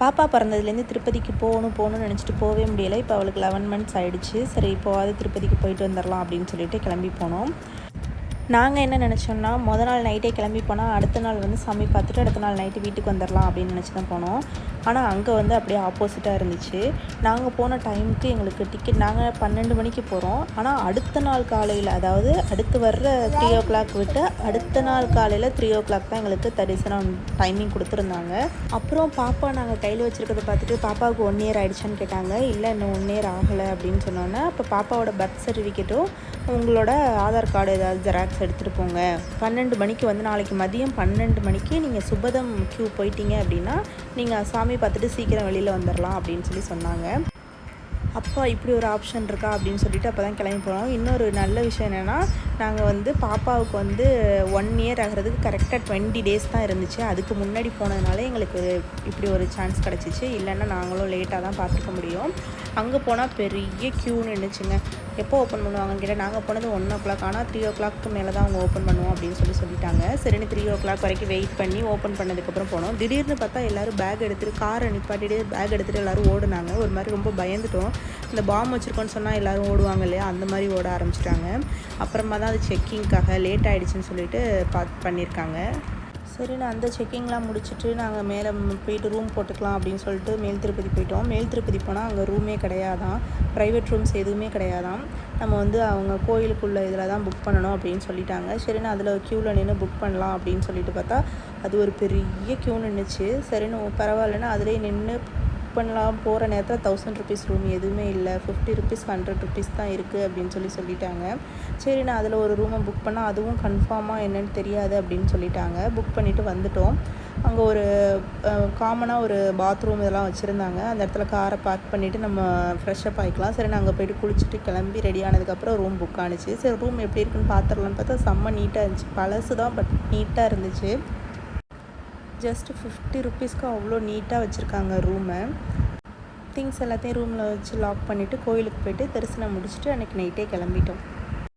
பாப்பா பிறந்ததுலேருந்து திருப்பதிக்கு போகணும்னு நினச்சிட்டு போகவே முடியலை. இப்போ அவளுக்கு 11 மந்த்ஸ் ஆகிடுச்சு. சரி இப்போவாது திருப்பதிக்கு போயிட்டு வந்துடலாம் அப்படின்னு சொல்லிட்டு கிளம்பி போனோம். நாங்கள் என்ன நினச்சோன்னா நாள் நைட்டே கிளம்பி போனால் அடுத்த நாள் வந்து சாமி பார்த்துட்டு அடுத்த நாள் நைட்டு வீட்டுக்கு வந்துடலாம் அப்படின்னு நினச்சி தான் போனோம். ஆனால் அங்கே வந்து அப்படியே ஆப்போசிட்டாக இருந்துச்சு. நாங்கள் போன டைமுக்கு எங்களுக்கு டிக்கெட் நாங்கள் 12 மணிக்கு போகிறோம். ஆனால் அடுத்த நாள் காலையில், அதாவது அடுத்து வர்ற 3:00 விட்டு அடுத்த நாள் காலையில் 3:00 தான் எங்களுக்கு தரிசனம் டைமிங் கொடுத்துருந்தாங்க. அப்புறம் பாப்பா நாங்கள் கையில் வச்சுருக்கிறத பார்த்துட்டு பாப்பாவுக்கு 1 இயர் ஆகிடுச்சான்னு கேட்டாங்க. இல்லை இன்னும் 1 இயர் ஆகலை அப்படின்னு சொன்னோன்னே, அப்போ பாப்பாவோட பர்த் சர்டிஃபிகேட்டும் உங்களோட ஆதார் கார்டு ஏதாவது ஜெராக்ஸ் எடுத்துகிட்டு போங்க. 12 மணிக்கு வந்து நாளைக்கு மதியம் 12 மணிக்கு நீங்கள் சுபதம் க்யூ போயிட்டீங்க அப்படின்னா நீங்கள் சாமி பார்த்துட்டு சீக்கிரம் வெளியில் வந்துடலாம் அப்படின்னு சொல்லி சொன்னாங்க. அப்பா இப்படி ஒரு ஆப்ஷன் இருக்கா அப்படின்னு சொல்லிட்டு அப்போ தான் கிளம்பி போனோம். இன்னொரு நல்ல விஷயம் என்னென்னா, நாங்கள் வந்து பாப்பாவுக்கு வந்து 1 இயர் ஆகிறதுக்கு கரெக்டாக 20 டேஸ் தான் இருந்துச்சு. அதுக்கு முன்னாடி போனதுனால எங்களுக்கு இப்படி ஒரு சான்ஸ் கிடச்சிச்சு. இல்லைன்னா நாங்களும் லேட்டாக தான் பார்த்துக்க முடியும். அங்கே போனால் பெரிய க்யூ நின்றுச்சுங்க. எப்போ ஓப்பன் பண்ணுவாங்கன்னு கேட்டால் நாங்கள் போனது 1:00, ஆனால் 3:00 மேலே தான் அவங்க ஓப்பன் பண்ணுவோம் அப்படின்னு சொல்லிட்டாங்க. சரின்னு 3:00 வரைக்கும் வெயிட் பண்ணி ஓப்பன் பண்ணதுக்கப்புறம் போனோம். திடீர்னு பார்த்தா எல்லோரும் பேக் எடுத்துகிட்டு காரை நிப்பாட்டிட்டு பேக் எடுத்துகிட்டு எல்லோரும் ஓடுனாங்க. ஒரு மாதிரி ரொம்ப பயந்துட்டோம். இந்த பாம் வச்சுருக்கோன்னு சொன்னால் எல்லோரும் ஓடுவாங்க இல்லையா, அந்த மாதிரி ஓட ஆரம்பிச்சிட்டாங்க. அப்புறமா தான் அது செக்கிங்க்காக லேட் ஆகிடுச்சின்னு சொல்லிட்டு பண்ணியிருக்காங்க. சரி நான் அந்த செக்கிங்லாம் முடிச்சுட்டு நாங்கள் மேலே போயிட்டு ரூம் போட்டுக்கலாம் அப்படின்னு சொல்லிட்டு மேல் திருப்பதி போயிட்டோம். மேல் திருப்பதி போனால் அங்கே ரூமே கிடையாதான், ப்ரைவேட் ரூம்ஸ் எதுவுமே கிடையாதான். நம்ம வந்து அவங்க கோயிலுக்குள்ளே இதில் தான் புக் பண்ணணும் அப்படின்னு சொல்லிட்டாங்க. சரின்னு அதில் க்யூவில் நின்று புக் பண்ணலாம் அப்படின்னு சொல்லிட்டு பார்த்தா அது ஒரு பெரிய க்யூ நின்றுச்சு. சரின்னு பரவாயில்லன்னு அதிலே நின்று புக் பண்ணலாம். போகிற நேரத்தில் 1000 ருபீஸ் ரூம் எதுவுமே இல்லை, 50 ருபீஸ் 100 ருபீஸ் தான் இருக்குது அப்படின்னு சொல்லிட்டாங்க. சரி நான் அதில் ஒரு ரூமை புக் பண்ணால் அதுவும் கன்ஃபார்மாக என்னென்னு தெரியாது அப்படின்னு சொல்லிட்டாங்க. புக் பண்ணிவிட்டு வந்துட்டோம். அங்கே ஒரு காமனாக ஒரு பாத்ரூம் இதெல்லாம் வச்சுருந்தாங்க. அந்த இடத்துல காரை பார்க் பண்ணிவிட்டு நம்ம ஃப்ரெஷ்ஷப் ஆகிக்கலாம். சரி நாங்கள் போய்ட்டு குளிச்சுட்டு கிளம்பி ரெடி ஆனதுக்கப்புறம் ரூம் புக் ஆனிச்சு. சரி ரூம் எப்படி இருக்குன்னு பார்த்துடலான்னு பார்த்தா செம்ம நீட்டாக இருந்துச்சு. பழசு தான், பட் நீட்டாக இருந்துச்சு. ஜஸ்ட்டு 50 ருபீஸ்க்கு அவ்வளோ நீட்டாக வச்சுருக்காங்க ரூமை. திங்ஸ் எல்லாத்தையும் ரூமில் வச்சு லாக் பண்ணிவிட்டு கோயிலுக்கு போய்ட்டு தரிசனம் முடிச்சுட்டு அன்றைக்கி நைட்டே கிளம்பிட்டோம்.